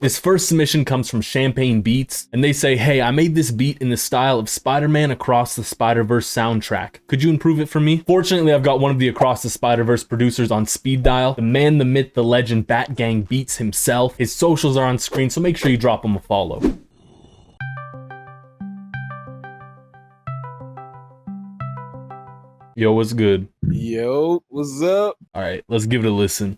This first submission comes from Champagne Beats, and they say, hey, I made this beat in the style of Spider-Man Across the Spider-Verse soundtrack. Could you improve it for me? Fortunately, I've got one of the Across the Spider-Verse producers on speed dial, the man, the myth, the legend, Bat Gang Beats himself. His socials are on screen, so make sure you drop him a follow. Yo, what's good? Yo, what's up? All right, let's give it a listen.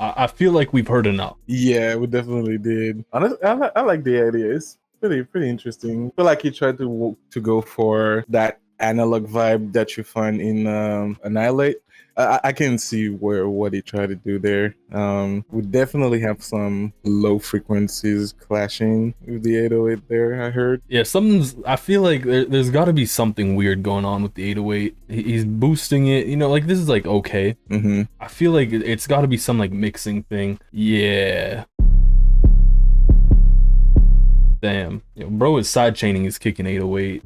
I feel like we've heard enough. Yeah, we definitely did. Honestly, I like the idea. It's pretty interesting. I feel like he tried to go for that analog vibe that you find in Annihilate. I can see what he tried to do there. We definitely have some low frequencies clashing with the 808 there, I heard. Yeah, I feel like there's got to be something weird going on with the 808. He's boosting it, you know, like this is like okay. I feel like it's got to be some like mixing thing. Yeah. Damn. Yo, bro is sidechaining his kicking 808.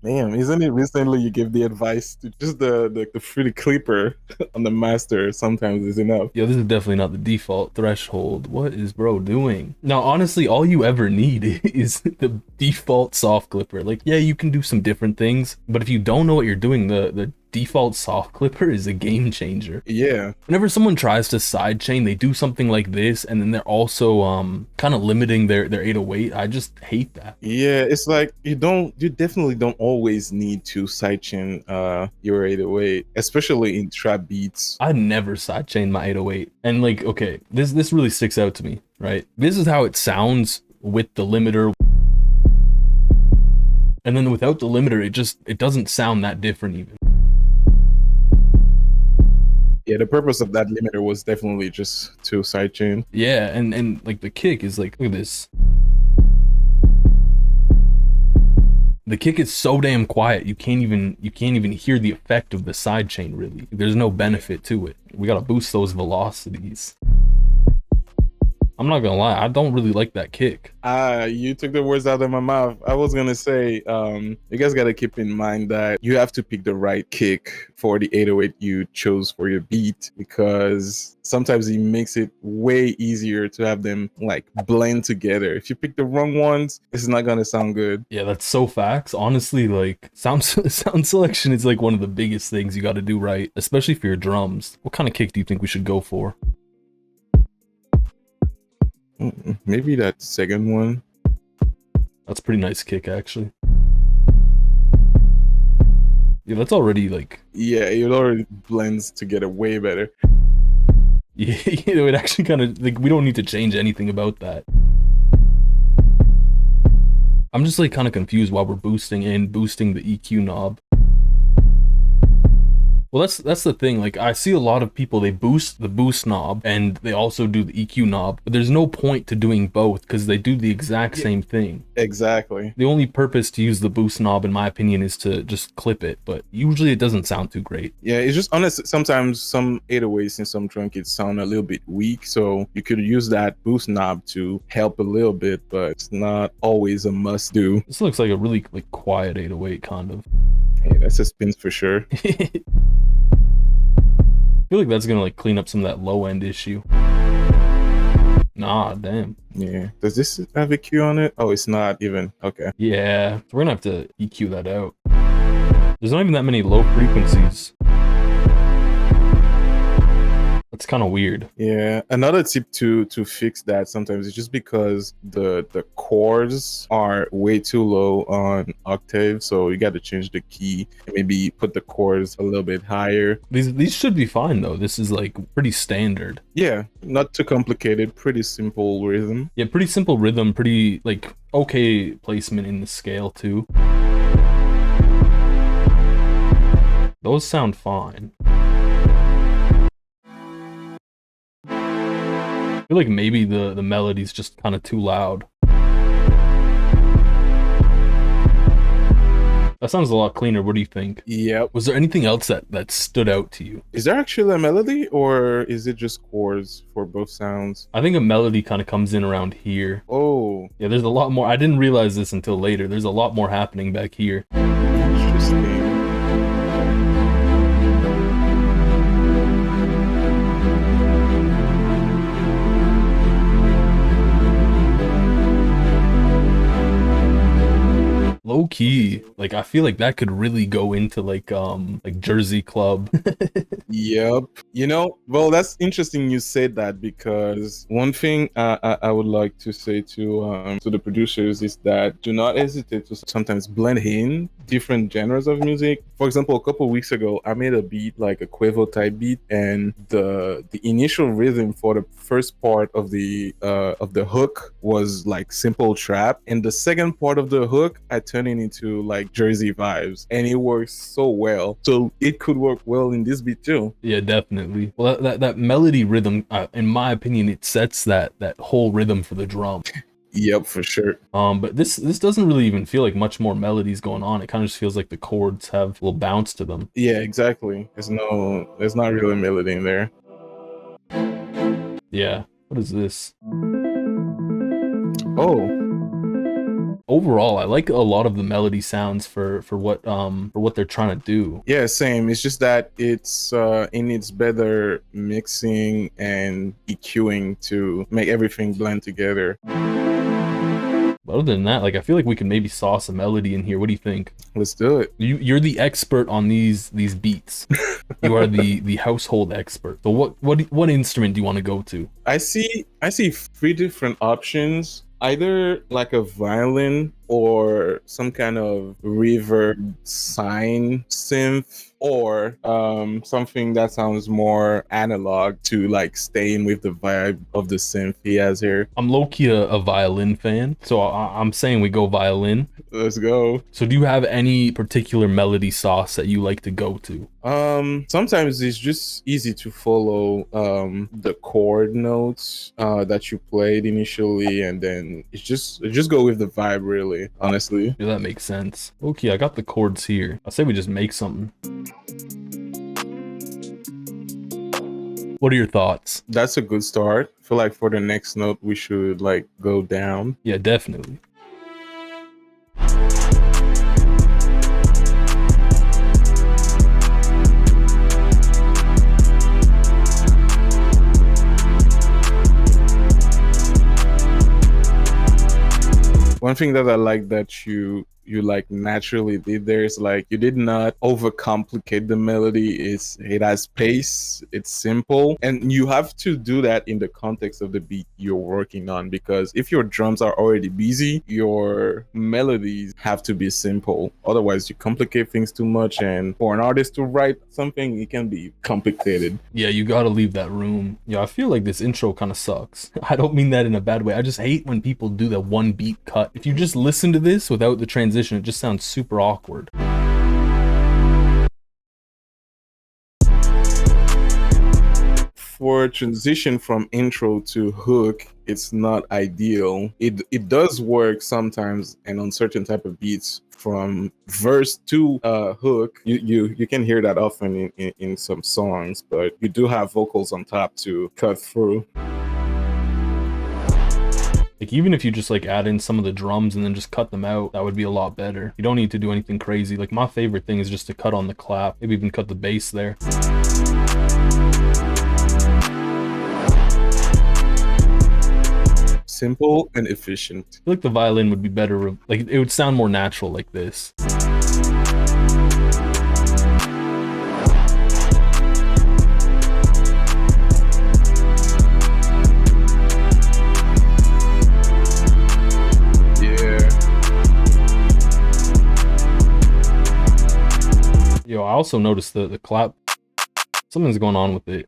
Damn, isn't it recently you gave the advice to just the free clipper on the master sometimes is enough? Yo, this is definitely not the default threshold. What is bro doing? Now, honestly, all you ever need is the default soft clipper. Like, yeah, you can do some different things, but if you don't know what you're doing, the default soft clipper is a game changer. Yeah. Whenever someone tries to sidechain, they do something like this, and then they're also kind of limiting their 808. I just hate that. Yeah, it's like you definitely don't always need to sidechain your 808, especially in trap beats. I never sidechained my 808, and like, okay, this really sticks out to me, right? This is how it sounds with the limiter. And then without the limiter, it doesn't sound that different even. Yeah, the purpose of that limiter was definitely just to sidechain. Yeah, and like the kick is like, look at this. The kick is so damn quiet, you can't even hear the effect of the sidechain really. There's no benefit to it. We gotta boost those velocities. I'm not gonna lie, I don't really like that kick. You took the words out of my mouth. I was gonna say, you guys gotta keep in mind that you have to pick the right kick for the 808 you chose for your beat, because sometimes it makes it way easier to have them like blend together. If you pick the wrong ones, it's not gonna sound good. Yeah, that's so facts. Honestly, like sound selection is like one of the biggest things you gotta do right, especially for your drums. What kind of kick do you think we should go for? Maybe that second one. That's a pretty nice kick, actually. Yeah, that's already like... Yeah, it already blends together way better. Yeah, you know, it actually kind of, like, we don't need to change anything about that. I'm just like kind of confused why we're boosting the EQ knob. Well, that's the thing, like I see a lot of people, they boost the boost knob and they also do the EQ knob, but there's no point to doing both because they do the exact same thing. Exactly. The only purpose to use the boost knob, in my opinion, is to just clip it, but usually it doesn't sound too great. Yeah, it's just honest. Sometimes some 808s and some trunkets sound a little bit weak, so you could use that boost knob to help a little bit, but it's not always a must do. This looks like a really like quiet 808 kind of. Hey, that's a spin for sure. I feel like that's gonna like clean up some of that low end issue. Nah, damn. Yeah. Does this have a Q on it? Oh, it's not even. Okay. Yeah, we're gonna have to EQ that out. There's not even that many low frequencies. That's kind of weird. Yeah, another tip to fix that sometimes is just because the chords are way too low on octave, so you got to change the key and maybe put the chords a little bit higher. These should be fine though. This is like pretty standard. Yeah, not too complicated, pretty simple rhythm. Yeah, pretty simple rhythm, pretty like okay placement in the scale too. Those sound fine. I feel like maybe the melody's just kind of too loud. That sounds a lot cleaner. What do you think? Yep. Was there anything else that stood out to you? Is there actually a melody, or is it just chords for both sounds? I think a melody kind of comes in around here. Oh, Yeah, there's a lot more. I didn't realize this until later. There's a lot more happening back here. interesting. Low key, like I feel like that could really go into like Jersey Club. Yep. You know, well, that's interesting you said that, because one thing I would like to say to the producers is that do not hesitate to sometimes blend in different genres of music. For example, a couple weeks ago, I made a beat, like a Quavo type beat, and the initial rhythm for the first part of the hook was like simple trap, and the second part of the hook I turned it into like Jersey vibes, and it works so well. So it could work well in this beat too. Yeah, definitely. Well, that melody rhythm, in my opinion, it sets that whole rhythm for the drum. Yep, for sure. But this doesn't really even feel like much more melodies going on. It kind of just feels like the chords have a little bounce to them. Yeah, exactly. There's not really melody in there. Yeah. What is this? Oh, Overall, I like a lot of the melody sounds for what they're trying to do. yeah, same. It's just that it needs better mixing and EQing to make everything blend together. But other than that, like I feel like we could maybe sauce a melody in here. What do you think? Let's do it. You're the expert on these beats. You are the household expert. So what instrument do you want to go to? I see 3 different options. Either like a violin or some kind of reverb sine synth, or something that sounds more analog to like staying with the vibe of the synth he has here. I'm low-key a violin fan, so I'm saying we go violin. Let's go. So do you have any particular melody sauce that you like to go to? Sometimes it's just easy to follow the chord notes that you played initially, and then it's just go with the vibe, really, honestly. Yeah, that makes sense. Okay, I got the chords here. I say we just make something. What are your thoughts? That's a good start. I feel like for the next note we should like go down. Yeah, definitely. One thing that I like that you like naturally did there is like you did not overcomplicate the melody. It has pace, it's simple, and you have to do that in the context of the beat you're working on, because if your drums are already busy, your melodies have to be simple. Otherwise you complicate things too much, and for an artist to write something, it can be complicated. Yeah, you gotta leave that room. Yeah, I feel like this intro kind of sucks. I don't mean that in a bad way. I just hate when people do that one beat cut. If you just listen to this without the transition, it just sounds super awkward. For transition from intro to hook, it's not ideal. It does work sometimes, and on certain type of beats, from verse to hook, you can hear that often in some songs, but you do have vocals on top to cut through. Like even if you just like add in some of the drums and then just cut them out, that would be a lot better. You don't need to do anything crazy. Like my favorite thing is just to cut on the clap, maybe even cut the bass there. Simple and efficient. I feel like the violin would be better, like it would sound more natural like this. also noticed the clap. Something's going on with it.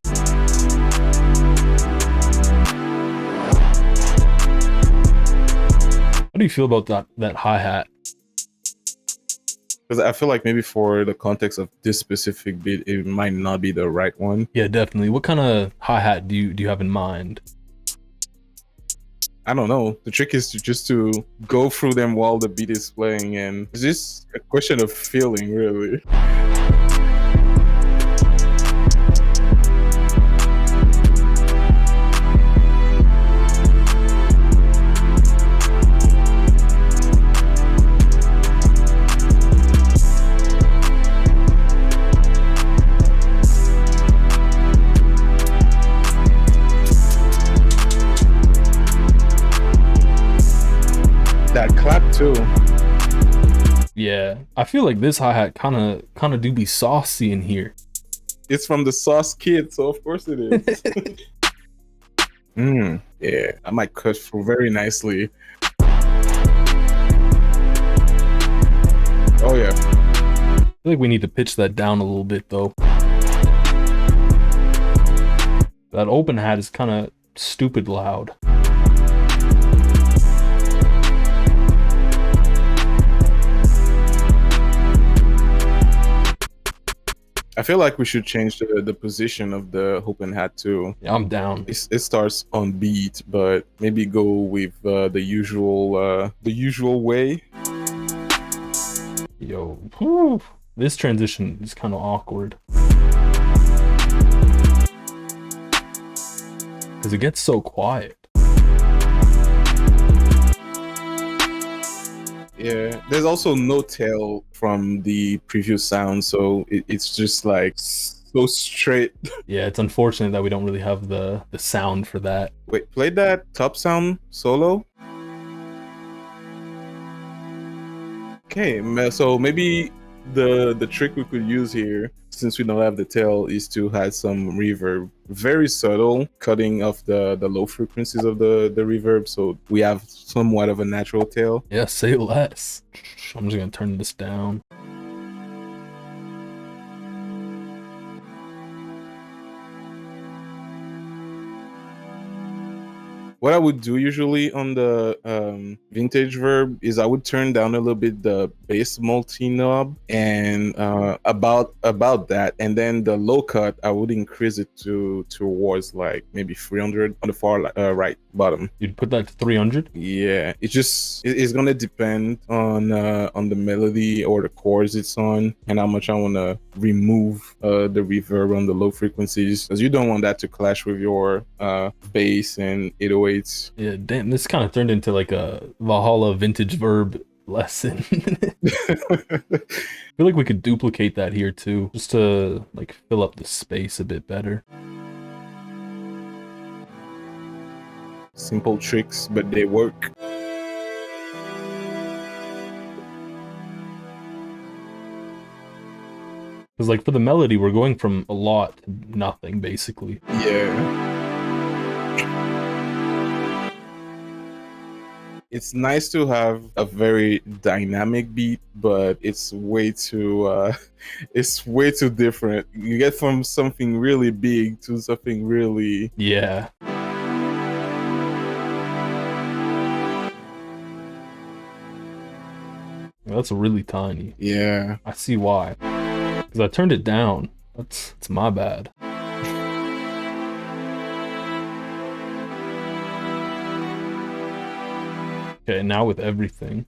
How do you feel about that hi-hat? Because I feel like maybe for the context of this specific beat, it might not be the right one. Yeah, definitely. What kind of hi-hat do you have in mind? I don't know. The trick is to go through them while the beat is playing, and it's just a question of feeling, really. That clap too. Yeah, I feel like this hi-hat kind of do be saucy in here. It's from the Sauce Kid, so of course it is. Yeah, I might cut through very nicely. Oh yeah. I feel like we need to pitch that down a little bit though. That open hat is kind of stupid loud. I feel like we should change the position of the open hat too. Yeah, I'm down. It starts on beat, but maybe go with the usual way. Yo, whew, this transition is kind of awkward. Because it gets so quiet. Yeah, there's also no tail from the previous sound, so it's just like so straight. Yeah, it's unfortunate that we don't really have the sound for that. Wait, play that top sound solo. Okay, so maybe the trick we could use here, since we don't have the tail, is to add some reverb. Very subtle, cutting off the low frequencies of the reverb, so we have somewhat of a natural tail. Yeah, say less. I'm just gonna turn this down. What I would do usually on the vintage Verb is I would turn down a little bit the bass multi knob, and about that, and then the low cut I would increase it towards like maybe 300 on the far right bottom. You'd put that to 300? Yeah, it's gonna depend on the melody or the chords it's on, and how much I want to remove the reverb on the low frequencies, because you don't want that to clash with your bass and 808s. Yeah, damn, this kind of turned into like a Valhalla vintage Verb lesson. I feel like we could duplicate that here too, just to like fill up the space a bit better. Simple tricks, but they work. Because like for the melody, we're going from a lot to nothing basically. Yeah. It's nice to have a very dynamic beat, but it's way too different. You get from something really big to something really... Yeah. That's really tiny. Yeah. I see why. Because I turned it down. That's my bad. Okay, now with everything.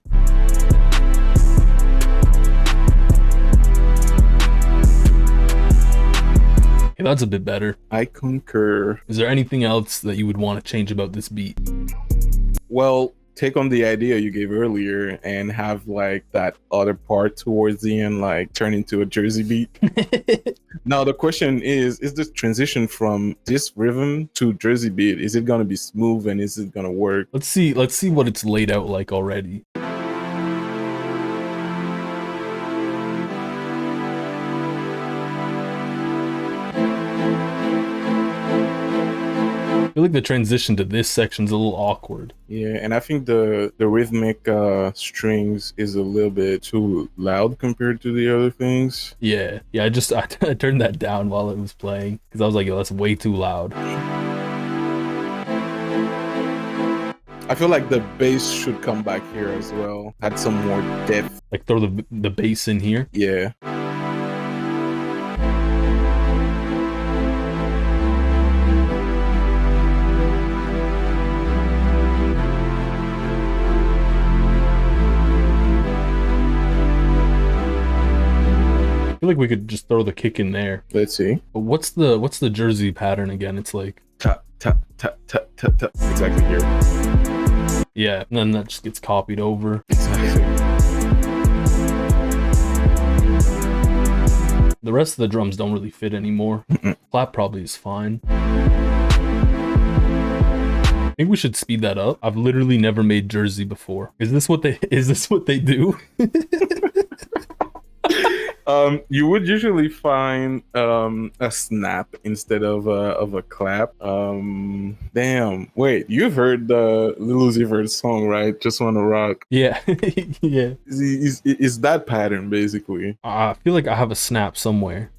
Okay, that's a bit better. I concur. Is there anything else that you would want to change about this beat? Well, take on the idea you gave earlier and have like that other part towards the end like turn into a Jersey beat. Now the question is this transition from this rhythm to Jersey beat, is it gonna be smooth and is it gonna work? Let's see what it's laid out like already. I feel like the transition to this section's a little awkward. Yeah, and I think the rhythmic strings is a little bit too loud compared to the other things. Yeah, I turned that down while it was playing because I was like, yo, that's way too loud. I feel like the bass should come back here as well. Add some more depth. Like throw the bass in here. Yeah. I feel like we could just throw the kick in there. Let's see. But what's the Jersey pattern again? It's like ta ta ta ta ta ta. Exactly here. Yeah, and then that just gets copied over. Exactly. The rest of the drums don't really fit anymore. Clap probably is fine. I think we should speed that up. I've literally never made Jersey before. Is this what they do? You would usually find a snap instead of a clap. Damn. Wait, you've heard the Lil Uzi Vert song, right? Just Wanna Rock. Yeah, yeah. Is that pattern basically? I feel like I have a snap somewhere.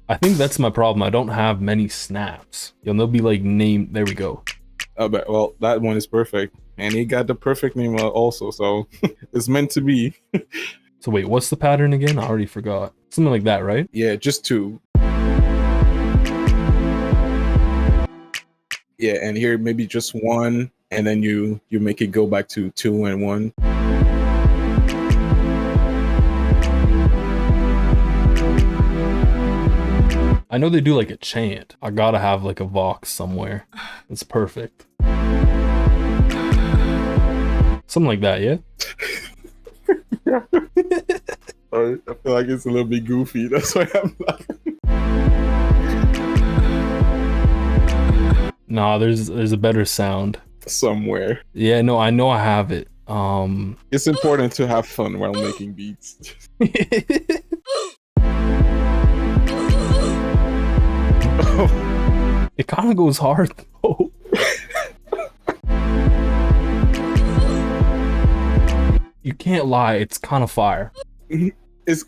I think that's my problem. I don't have many snaps. Yo, they'll be like named. There we go. But well, that one is perfect, and he got the perfect name also. So it's meant to be. So wait, what's the pattern again? I already forgot. Something like that, right? Yeah, just 2. Yeah, and here maybe just 1, and then you make it go back to 2 and 1. I know they do like a chant. I gotta have like a vox somewhere. It's perfect. Something like that, yeah? Yeah. I feel like it's a little bit goofy. That's why I'm laughing. Nah, there's a better sound. Somewhere. Yeah, no, I know I have it. It's important to have fun while making beats. It kind of goes hard though. You can't lie, it's kind of fire. It's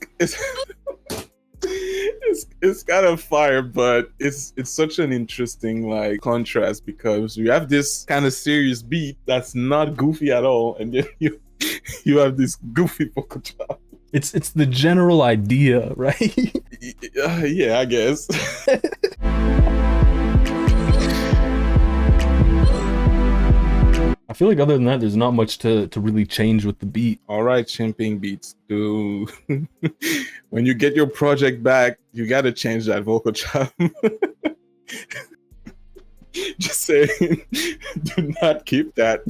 kind of fire, but it's such an interesting like contrast because you have this kind of serious beat that's not goofy at all, and then you have this goofy vocal chop. It's the general idea, right? Yeah, I guess. I feel like other than that, there's not much to really change with the beat. All right, Champagne Beats, dude. When you get your project back, you got to change that vocal chop. Just saying, do not keep that.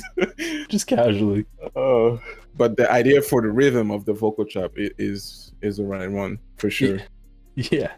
Just casually. Oh, but the idea for the rhythm of the vocal chop is the right one for sure. Yeah.